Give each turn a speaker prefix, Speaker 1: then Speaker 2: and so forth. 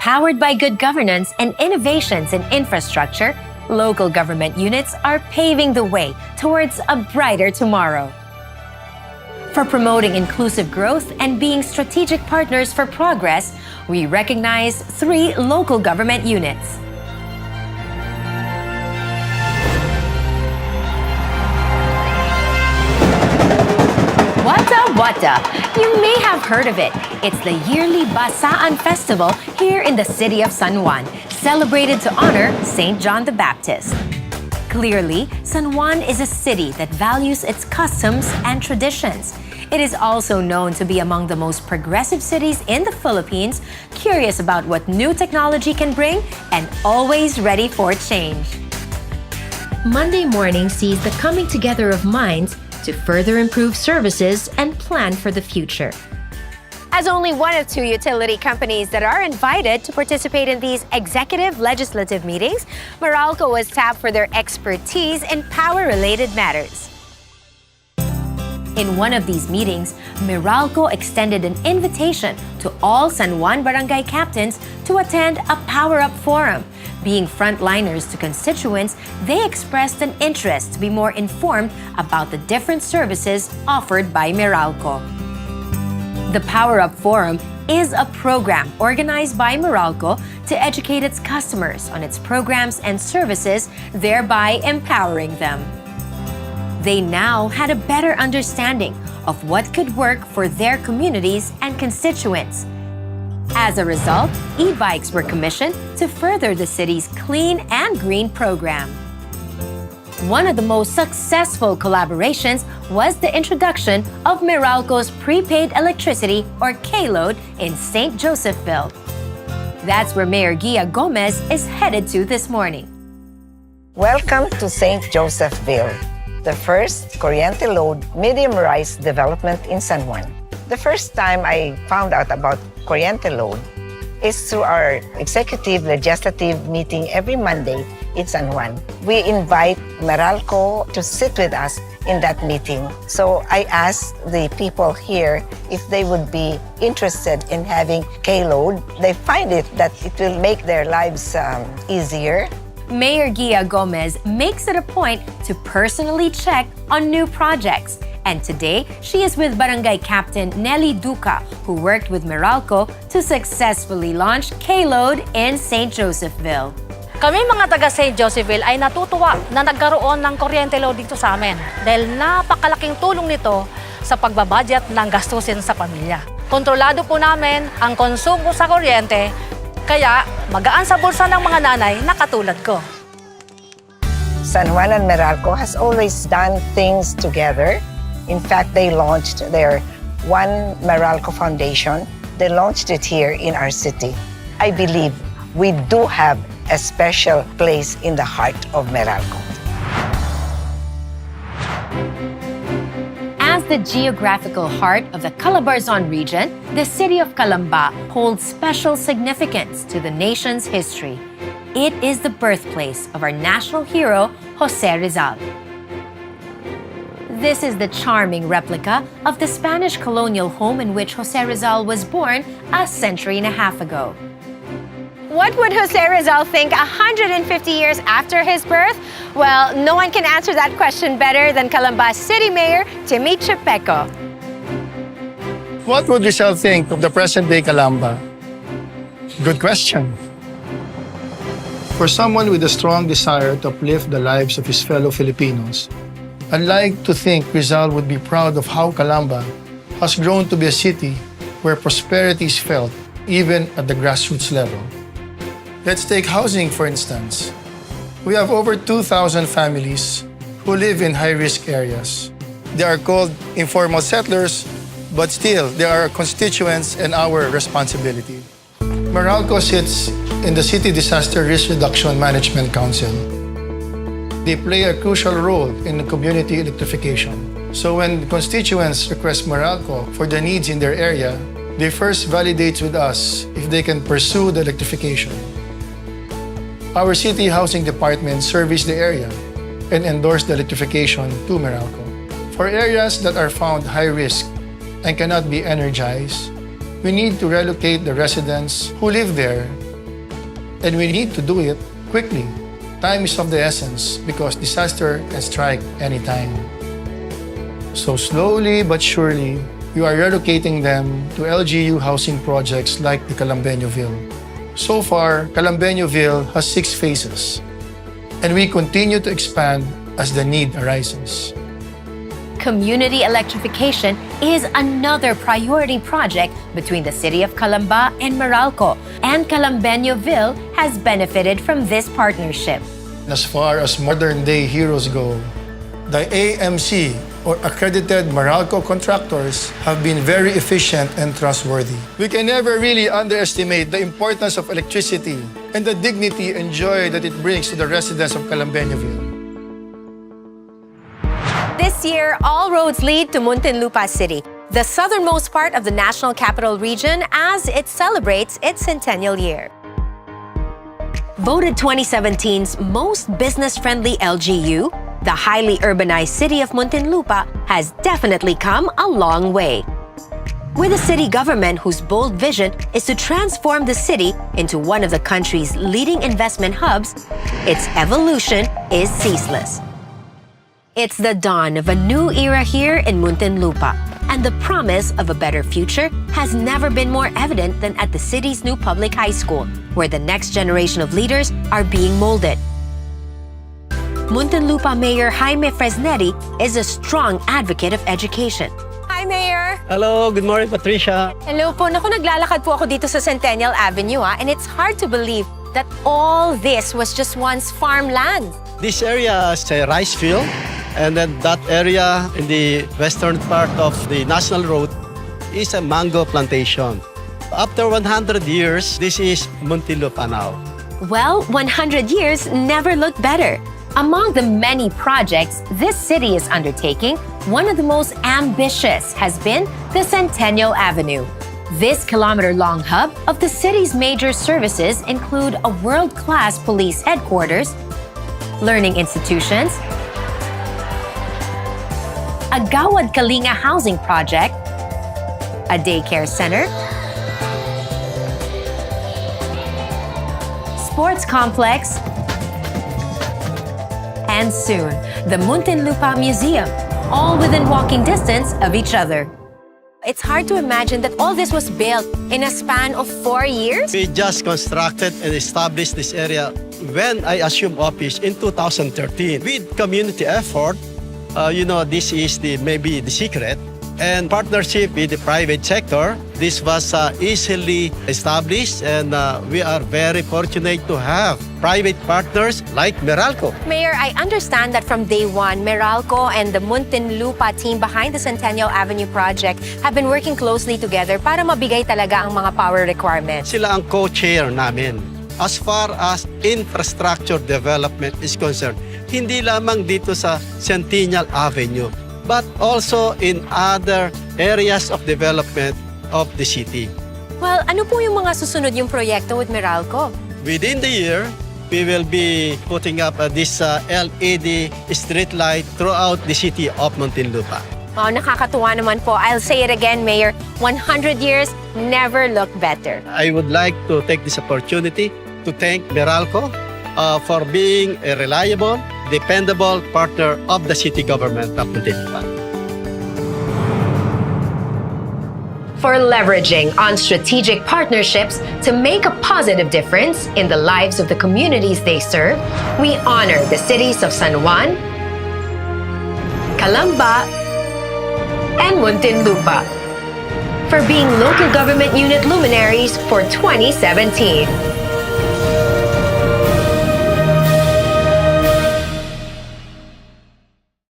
Speaker 1: Powered by good governance and innovations in infrastructure, local government units are paving the way towards a brighter tomorrow. For promoting inclusive growth and being strategic partners for progress, we recognize 3 local government units. Wata! You may have heard of it. It's the yearly Basaan Festival here in the city of San Juan, celebrated to honor St. John the Baptist. Clearly, San Juan is a city that values its customs and traditions. It is also known to be among the most progressive cities in the Philippines, curious about what new technology can bring, and always ready for change. Monday morning sees the coming together of minds to further improve services and plan for the future. As only one of 2 utility companies that are invited to participate in these executive legislative meetings, Meralco was tapped for their expertise in power-related matters. In one of these meetings, Meralco extended an invitation to all San Juan barangay captains to attend a power-up forum. Being frontliners to constituents, they expressed an interest to be more informed about the different services offered by Meralco. The Power Up Forum is a program organized by Meralco to educate its customers on its programs and services, thereby empowering them. They now had a better understanding of what could work for their communities and constituents. As a result, e-bikes were commissioned to further the city's clean and green program. One of the most successful collaborations was the introduction of Meralco's prepaid electricity, or K-Load, in St. Josephville. That's where Mayor Gia Gomez is headed to this morning.
Speaker 2: Welcome to St. Josephville, the first Corriente Load medium-rise development in San Juan. The first time I found out about Corriente Load is through our executive legislative meeting every Monday in San Juan. We invite Meralco to sit with us in that meeting. So I asked the people here if they would be interested in having K-Load. They find it that it will make their lives easier.
Speaker 1: Mayor Gia Gomez makes it a point to personally check on new projects. And today, she is with Barangay Captain Nelly Duca, who worked with Meralco to successfully launch K-Load in St. Josephville.
Speaker 3: Kami mga taga St. Josephville ay natutuwa na nagkaroon ng kuryente load dito sa amin dahil napakalaking tulong nito sa pagbabudget ng gastusin sa pamilya. Kontrolado po namin ang konsumo sa kuryente, kaya magaan sa bulsa ng mga nanay na katulad ko.
Speaker 2: San Juan and Meralco has always done things together. In fact, they launched their One Meralco Foundation. They launched it here in our city. I believe we do have a special place in the heart of Meralco.
Speaker 1: As the geographical heart of the Calabarzon region, the city of Calamba holds special significance to the nation's history. It is the birthplace of our national hero, Jose Rizal. This is the charming replica of the Spanish colonial home in which Jose Rizal was born a century and a half ago. What would Jose Rizal think 150 years after his birth? Well, no one can answer that question better than Calamba City Mayor Timmy Chepeco.
Speaker 4: What would Rizal think of the present-day Calamba? Good question. For someone with a strong desire to uplift the lives of his fellow Filipinos, I'd like to think Rizal would be proud of how Calamba has grown to be a city where prosperity is felt even at the grassroots level. Let's take housing, for instance. We have over 2,000 families who live in high-risk areas. They are called informal settlers, but still, they are our constituents and our responsibility. Meralco sits in the City Disaster Risk Reduction Management Council. They play a crucial role in the community electrification. So when constituents request Meralco for the needs in their area, they first validate with us if they can pursue the electrification. Our city housing department surveys the area and endorse the electrification to Meralco. For areas that are found high risk and cannot be energized, we need to relocate the residents who live there And we need to do it quickly. Time is of the essence because disaster can strike anytime. So slowly but surely, we are relocating them to LGU housing projects like the Calambeñoville. So far, Calambeñoville has 6 phases, and we continue to expand as the need arises.
Speaker 1: Community electrification is another priority project between the city of Calamba and Meralco, and Calambeñoville has benefited from this partnership.
Speaker 4: As far as modern-day heroes go, the AMC, or accredited Meralco contractors, have been very efficient and trustworthy. We can never really underestimate the importance of electricity and the dignity and joy that it brings to the residents of Calambeñoville.
Speaker 1: This year, all roads lead to Muntinlupa City, the southernmost part of the National Capital Region, as it celebrates its centennial year. Voted 2017's most business-friendly LGU, the highly urbanized city of Muntinlupa has definitely come a long way. With a city government whose bold vision is to transform the city into one of the country's leading investment hubs, its evolution is ceaseless. It's the dawn of a new era here in Muntinlupa, and the promise of a better future has never been more evident than at the city's new public high school, where the next generation of leaders are being molded. Muntinlupa Mayor Jaime Fresnetti is a strong advocate of education. Hi, Mayor!
Speaker 5: Hello, good morning, Patricia.
Speaker 1: Hello po. Naku, naglalakad po ako dito sa Centennial Avenue, and it's hard to believe that all this was just once farmland.
Speaker 5: This area is a rice field, and then that area in the western part of the National Road is a mango plantation. After 100 years, this is Muntinlupa now.
Speaker 1: Well, 100 years never looked better. Among the many projects this city is undertaking, one of the most ambitious has been the Centennial Avenue. This kilometer-long hub of the city's major services include a world-class police headquarters, learning institutions, a Gawad Kalinga housing project, a daycare center, sports complex, and soon, the Muntinlupa Museum, all within walking distance of each other. It's hard to imagine that all this was built in a span of 4 years.
Speaker 5: We just constructed and established this area when I assumed office in 2013. With community effort, this is maybe the secret, and partnership with the private sector, this was easily established, and we are very fortunate to have private partners like Meralco.
Speaker 1: Mayor, I understand that from day one, Meralco and the Muntinlupa team behind the Centennial Avenue project have been working closely together para mabigay talaga ang mga power requirements.
Speaker 5: Sila ang co-chair namin. As far as infrastructure development is concerned, hindi lamang dito sa Centennial Avenue, but also in other areas of development of the city.
Speaker 1: Well, ano po yung mga susunod yung proyekto with Meralco?
Speaker 5: Within the year, we will be putting up this LED street light throughout the city of Muntinlupa.
Speaker 1: Oh, nakakatuwa naman po. I'll say it again, Mayor. 100 years never looked better.
Speaker 5: I would like to take this opportunity to thank Meralco for being a reliable, dependable partner of the city government of Muntinlupa.
Speaker 1: For leveraging on strategic partnerships to make a positive difference in the lives of the communities they serve, we honor the cities of San Juan, Calamba, and Muntinlupa for being local government unit luminaries for 2017.